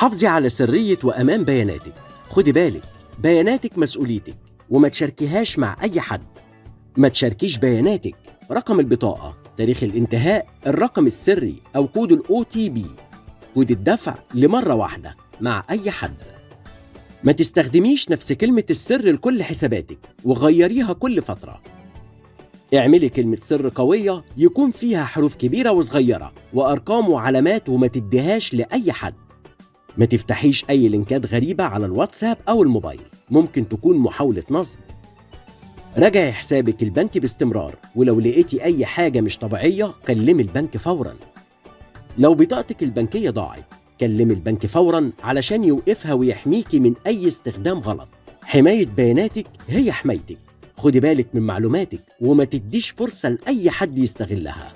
حافظي على سرية وأمان بياناتك. خدي بالك، بياناتك مسؤوليتك وما تشاركيهاش مع أي حد. ما تشاركيش بياناتك، رقم البطاقة، تاريخ الانتهاء، الرقم السري أو كود ال OTP، كود الدفع لمرة واحدة مع أي حد. ما تستخدميش نفس كلمة السر لكل حساباتك وغيريها كل فترة. اعملي كلمة سر قوية يكون فيها حروف كبيرة وصغيرة وأرقام وعلامات وما تديهاش لأي حد. ما تفتحيش أي لينكات غريبة على الواتساب أو الموبايل، ممكن تكون محاولة نصب. راجعي حسابك البنكي باستمرار، ولو لقيتي أي حاجة مش طبيعية كلمي البنك فوراً. لو بطاقتك البنكية ضاعت كلمي البنك فوراً علشان يوقفها ويحميكي من أي استخدام غلط. حماية بياناتك هي حمايتك. خدي بالك من معلوماتك وما تديش فرصة لأي حد يستغلها.